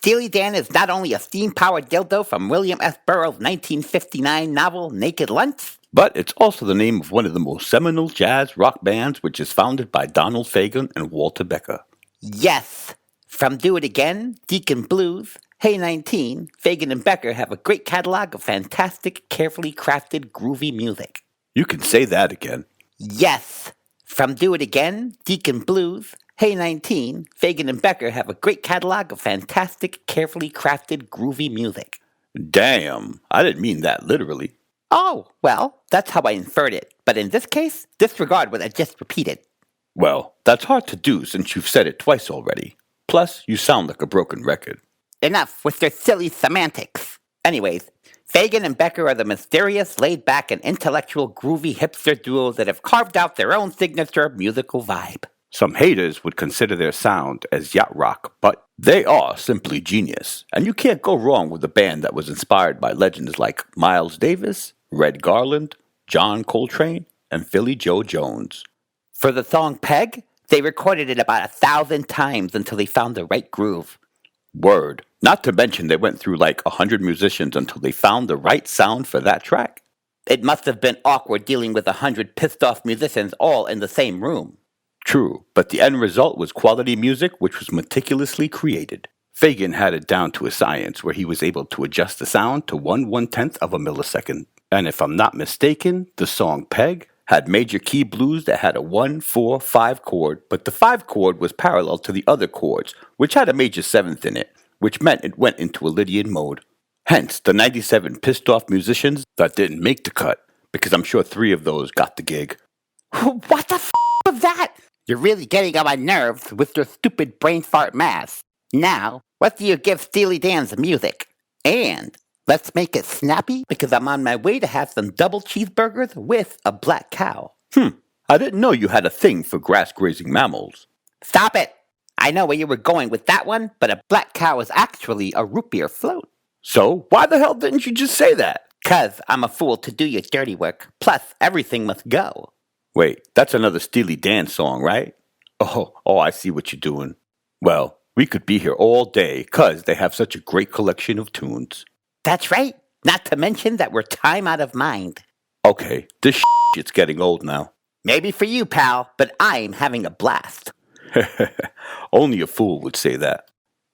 Steely Dan is not only a steam-powered dildo from William S. Burroughs' 1959 novel Naked Lunch, but it's also the name of one of the most seminal jazz rock bands, which is founded by Donald Fagen and Walter Becker. Yes, from Do It Again, Deacon Blues, Hey 19, Fagen and Becker have a great catalog of fantastic, carefully crafted, groovy music. You can say that again. Yes, from Do It Again, Deacon Blues, Hey 19, Fagen and Becker have a great catalog of fantastic, carefully crafted, groovy music. Damn, I didn't mean that literally. Oh, well, that's how I inferred it. But in this case, disregard what I just repeated. Well, that's hard to do since you've said it twice already. Plus, you sound like a broken record. Enough with your silly semantics. Anyways, Fagen and Becker are the mysterious, laid-back, and intellectual groovy hipster duo that have carved out their own signature musical vibe. Some haters would consider their sound as yacht rock, but they are simply genius. And you can't go wrong with a band that was inspired by legends like Miles Davis, Red Garland, John Coltrane, and Philly Joe Jones. For the song Peg, they recorded it about 1,000 times until they found the right groove. Word. Not to mention they went through like 100 musicians until they found the right sound for that track. It must have been awkward dealing with 100 pissed-off musicians all in the same room. True, but the end result was quality music which was meticulously created. Fagen had it down to a science where he was able to adjust the sound to 1/110th of a millisecond. And if I'm not mistaken, the song Peg had major key blues that had a 1-4-5 chord, but the 5 chord was parallel to the other chords, which had a major 7th in it, which meant it went into a Lydian mode. Hence, the 97 pissed-off musicians that didn't make the cut, because I'm sure 3 of those got the gig. What the was that? You're really getting on my nerves with your stupid brain fart math. Now, what do you give Steely Dan's music? And let's make it snappy because I'm on my way to have some double cheeseburgers with a black cow. I didn't know you had a thing for grass-grazing mammals. Stop it! I know where you were going with that one, but a black cow is actually a root beer float. So, why the hell didn't you just say that? 'Cause I'm a fool to do your dirty work. Plus, everything must go. Wait, that's another Steely Dan song, right? Oh, I see what you're doing. Well, we could be here all day, 'cause they have such a great collection of tunes. That's right. Not to mention that we're time out of mind. Okay, this shit's getting old now. Maybe for you, pal, but I'm having a blast. Only a fool would say that.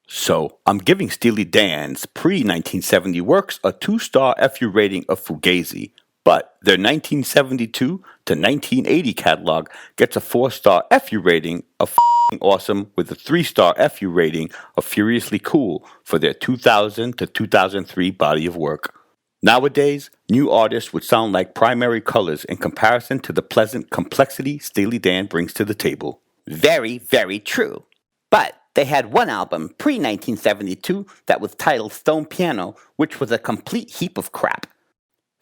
So, I'm giving Steely Dan's pre-1970 works a 2-star FU rating of Fugazi, but their 1972 to 1980 catalog gets a 4-star FU rating of f***ing awesome with a 3-star FU rating of furiously cool for their 2000 to 2003 body of work. Nowadays, new artists would sound like primary colors in comparison to the pleasant complexity Steely Dan brings to the table. Very, very true. But they had one album pre-1972 that was titled Stone Piano, which was a complete heap of crap.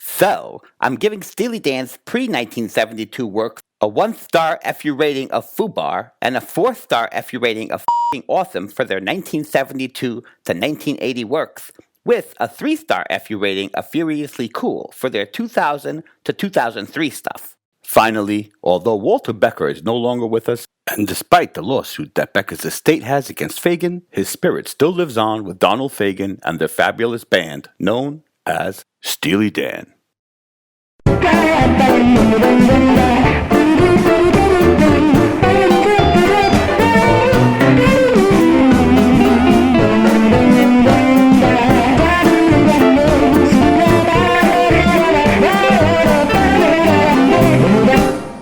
So, I'm giving Steely Dan's pre-1972 work a 1-star FU rating of Fubar and a 4-star FU rating of f***ing awesome for their 1972 to 1980 works, with a 3-star FU rating of furiously cool for their 2000 to 2003 stuff. Finally, although Walter Becker is no longer with us, and despite the lawsuit that Becker's estate has against Fagen, his spirit still lives on with Donald Fagen and their fabulous band known as Steely Dan.